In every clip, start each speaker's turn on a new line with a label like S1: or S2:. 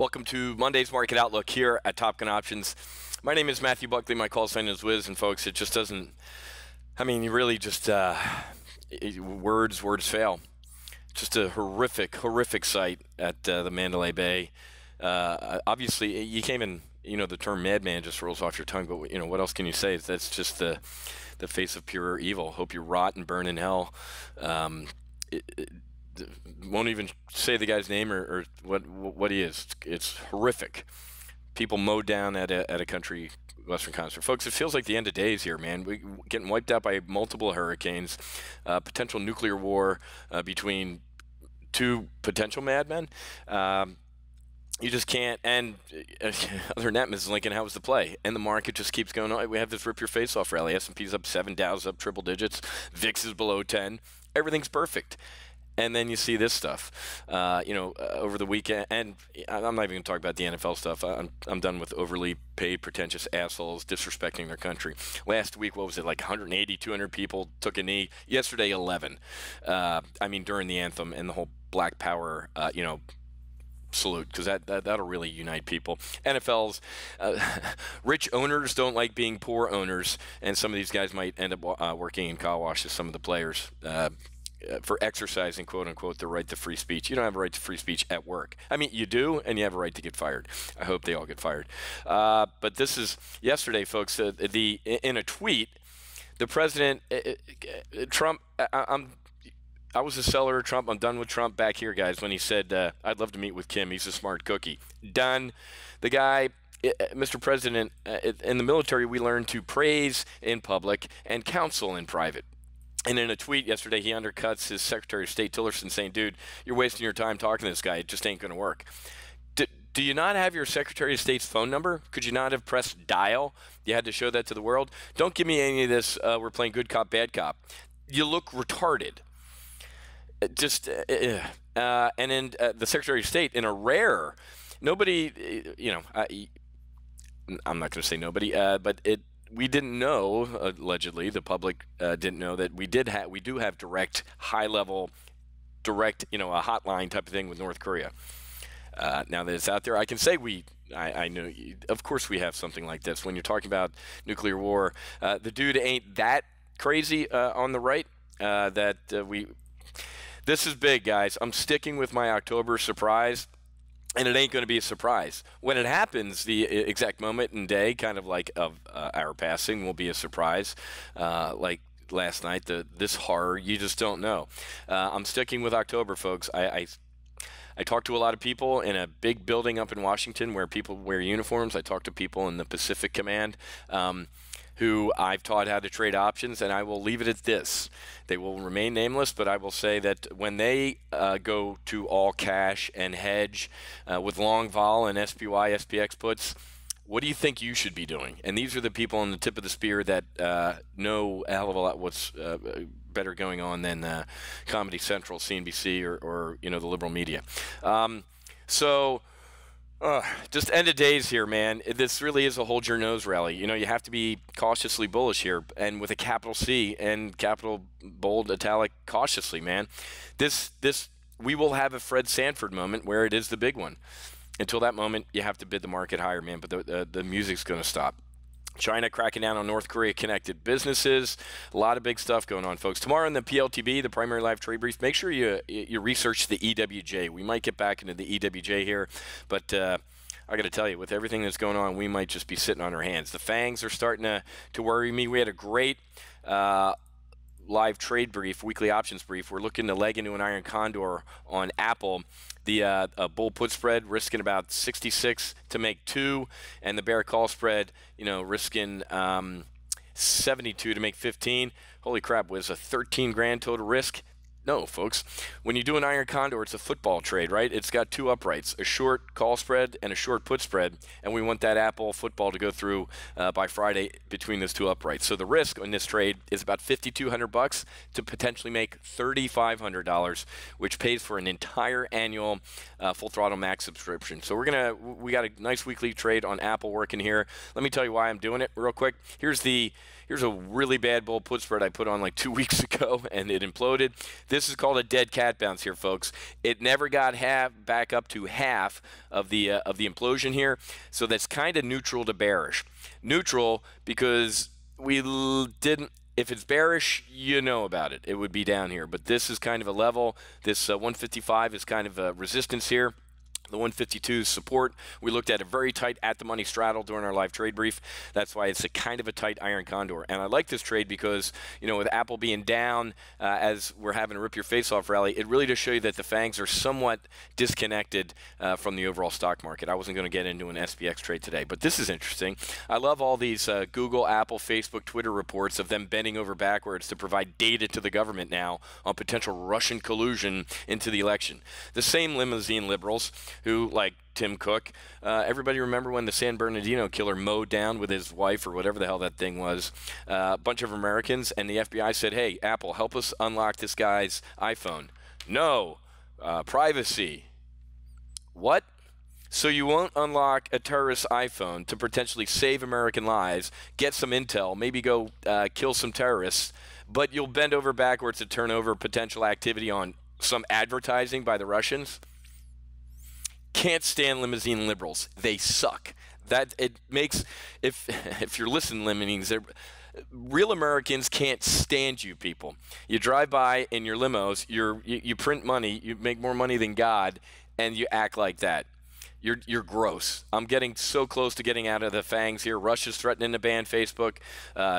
S1: Welcome to Monday's Market Outlook here at Top Gun Options. My name is Matthew Buckley. My call sign is Wiz, and folks, it just doesn't. I mean, you really just words fail. Just a horrific sight at the Mandalay Bay. Obviously, you came in. You know, the term madman just rolls off your tongue, but you know what else can you say? That's just the face of pure evil. Hope you rot and burn in hell. Won't even say the guy's name or what he is. It's horrific. People mowed down at a country western concert. Folks, it feels like the end of days here, man. We're getting wiped out by multiple hurricanes, potential nuclear war between two potential madmen. You just can't. And other than that, Mrs. Lincoln, how was the play? And the market just keeps going on. We have this rip your face off rally. S&P's up 7, Dow's up triple digits, VIX is below 10. Everything's perfect. And then you see this stuff, over the weekend. And I'm not even going to talk about the NFL stuff. I'm done with overly paid, pretentious assholes disrespecting their country. Last week, what was it, like 180, 200 people took a knee. Yesterday, 11. During the anthem and the whole Black Power, salute, because that'll really unite people. NFL's rich owners don't like being poor owners, and some of these guys might end up working in car washes, some of the players. For exercising, quote unquote, the right to free speech. You don't have a right to free speech at work. I mean, you do, and you have a right to get fired. I hope they all get fired. But this is yesterday, folks. In a tweet, the president, Trump. I was a seller of Trump. I'm done with Trump back here, guys. When he said, "I'd love to meet with Kim. He's a smart cookie." Done. The guy. Mr. President, in the military, we learn to praise in public and counsel in private. And in a tweet yesterday, he undercuts his Secretary of State Tillerson, saying, dude, you're wasting your time talking to this guy. It just ain't going to work. Do you not have your Secretary of State's phone number? Could you not have pressed dial? You had to show that to the world? Don't give me any of this, we're playing good cop, bad cop. You look retarded. And then the Secretary of State, in a rare, nobody, I'm not going to say nobody, but we didn't know, allegedly, the public didn't know that we do have direct, high-level, a hotline type of thing with North Korea. Now that it's out there, I can say I know, of course we have something like this. When you're talking about nuclear war, the dude ain't that crazy on the right this is big, guys. I'm sticking with my October surprise. And it ain't going to be a surprise. When it happens, the exact moment and day, kind of like of our passing, will be a surprise. Like last night, this horror, you just don't know. I'm sticking with October, folks. I talked to a lot of people in a big building up in Washington where people wear uniforms. I talked to people in the Pacific Command who I've taught how to trade options, and I will leave it at this. They will remain nameless, but I will say that when they go to all cash and hedge with long vol and SPY, SPX puts, what do you think you should be doing? And these are the people on the tip of the spear that know a hell of a lot what's better going on than Comedy Central, CNBC, or the liberal media. Just end of days here, man. This really is a hold your nose rally. You have to be cautiously bullish here, and with a capital C and capital bold italic cautiously, man. We will have a Fred Sanford moment where it is the big one. Until that moment, you have to bid the market higher, man. But the music's going to stop. China cracking down on North Korea-connected businesses. A lot of big stuff going on, folks. Tomorrow in the PLTB, the primary live trade brief, make sure you research the EWJ. We might get back into the EWJ here, but I got to tell you, with everything that's going on, we might just be sitting on our hands. The FAANGs are starting to worry me. We had a great live trade brief, weekly options brief. We're looking to leg into an iron condor on Apple. The bull put spread risking about 66 to make 2, and the bear call spread, risking 72 to make 15. Holy crap, was a 13 grand total risk? No, folks. When you do an iron condor, it's a football trade, right? It's got two uprights, a short call spread and a short put spread, and we want that Apple football to go through by Friday between those two uprights. So the risk on this trade is about $5,200 to potentially make $3,500, which pays for an entire annual Full Throttle Max subscription. So we got a nice weekly trade on Apple working here. Let me tell you why I'm doing it real quick. Here's a really bad bull put spread I put on like 2 weeks ago, and it imploded. This is called a dead cat bounce here, folks. It never got back up to half of the implosion here, so that's kind of neutral to bearish. Neutral because we didn't. If it's bearish, you know about it. It would be down here, but this is kind of a level. This 155 is kind of a resistance here. The 152 is support. We looked at a very tight at-the-money straddle during our live trade brief. That's why it's a kind of a tight iron condor. And I like this trade because, you know, with Apple being down as we're having a rip-your-face-off rally, it really does show you that the FAANGs are somewhat disconnected from the overall stock market. I wasn't going to get into an SPX trade today, but this is interesting. I love all these Google, Apple, Facebook, Twitter reports of them bending over backwards to provide data to the government now on potential Russian collusion into the election. The same limousine liberals who, like Tim Cook, everybody remember when the San Bernardino killer mowed down with his wife or whatever the hell that thing was, a bunch of Americans, and the FBI said, hey, Apple, help us unlock this guy's iPhone. No, privacy. What? So you won't unlock a terrorist's iPhone to potentially save American lives, get some intel, maybe go kill some terrorists, but you'll bend over backwards to turn over potential activity on some advertising by the Russians? Can't stand limousine liberals. They suck. That it makes, if you're listening, limousines, real Americans can't stand you people. You drive by in your limos, you print money, you make more money than God, and you act like that. You're gross. I'm getting so close to getting out of the FAANGs here. Russia's threatening to ban Facebook.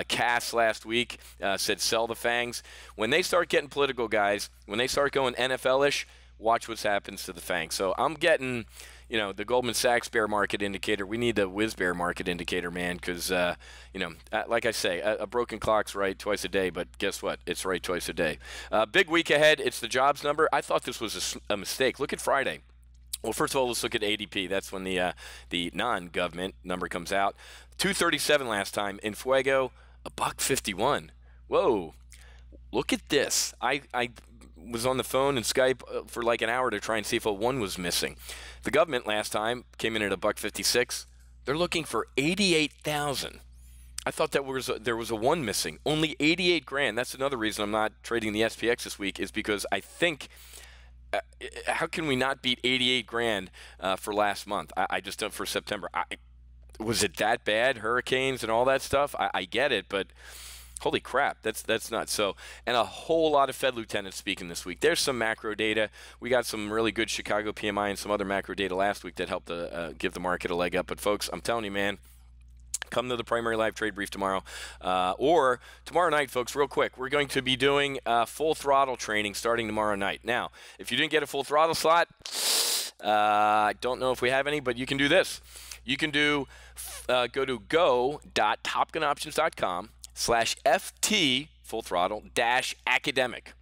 S1: Cass last week said sell the FAANGs. When they start getting political, guys, when they start going NFL-ish, watch what happens to the FAANGs. So I'm getting, you know, the Goldman Sachs bear market indicator. We need the Wiz bear market indicator, man, because, you know, like I say, a broken clock's right twice a day, but guess what? It's right twice a day. Big week ahead. It's the jobs number. I thought this was a mistake. Look at Friday. Well, first of all, let's look at ADP. That's when the non-government number comes out. 237 last time. In Fuego, $1.51. Whoa. Look at this. I was on the phone and Skype for like an hour to try and see if a 1 was missing. The government last time came in at $1.56. They're looking for 88,000. I thought that there was a 1 missing. Only 88 grand. That's another reason I'm not trading the SPX this week, is because I think how can we not beat 88 grand for last month? I just don't, for September. Was it that bad? Hurricanes and all that stuff? I get it, but holy crap, that's nuts. So, and a whole lot of Fed lieutenants speaking this week. There's some macro data. We got some really good Chicago PMI and some other macro data last week that helped give the market a leg up. But folks, I'm telling you, man, come to the primary live trade brief tomorrow, or tomorrow night, folks. Real quick, we're going to be doing full throttle training starting tomorrow night. Now, if you didn't get a full throttle slot, I don't know if we have any, but you can do this. You can go to go.topgunoptions.com/FT full throttle -academic.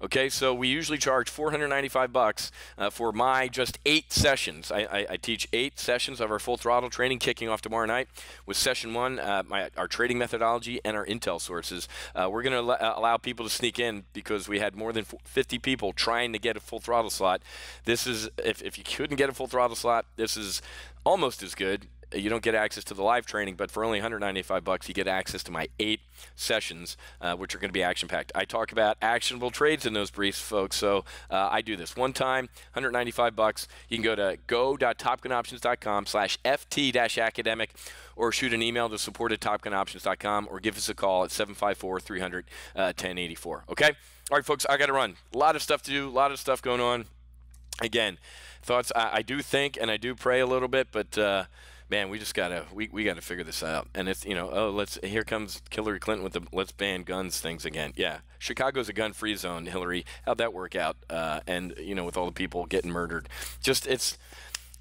S1: Okay, so we usually charge $495 for my just 8 sessions. I teach 8 sessions of our full throttle training kicking off tomorrow night with session 1, our trading methodology and our intel sources. We're going to allow people to sneak in because we had more than 50 people trying to get a full throttle slot. This is, if you couldn't get a full throttle slot, this is almost as good. You don't get access to the live training, but for only $195, you get access to my 8 sessions, which are going to be action-packed. I talk about actionable trades in those briefs, folks, so I do this one time, $195. You can go to go.topgunoptions.com/FT-academic or shoot an email to support@topgunoptions.com or give us a call at 754-300-1084, okay? All right, folks, I got to run. A lot of stuff to do, a lot of stuff going on. Again, thoughts, I do think and I do pray a little bit, but man, we just gotta we gotta figure this out. And it's, you know, oh, here comes Hillary Clinton with the let's ban guns things again. Yeah, Chicago's a gun-free zone. Hillary, how'd that work out? And you know, with all the people getting murdered, just it's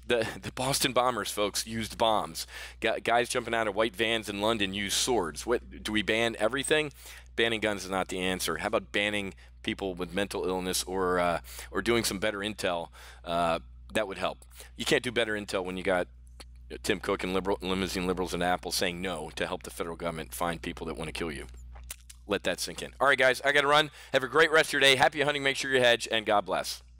S1: the Boston bombers, folks, used bombs. Guys jumping out of white vans in London used swords. What do we ban? Everything? Banning guns is not the answer. How about banning people with mental illness or doing some better intel? That would help. You can't do better intel when you got Tim Cook and limousine liberals and Apple saying no to help the federal government find people that want to kill you. Let that sink in. All right, guys, I got to run. Have a great rest of your day. Happy hunting. Make sure you hedge, and God bless.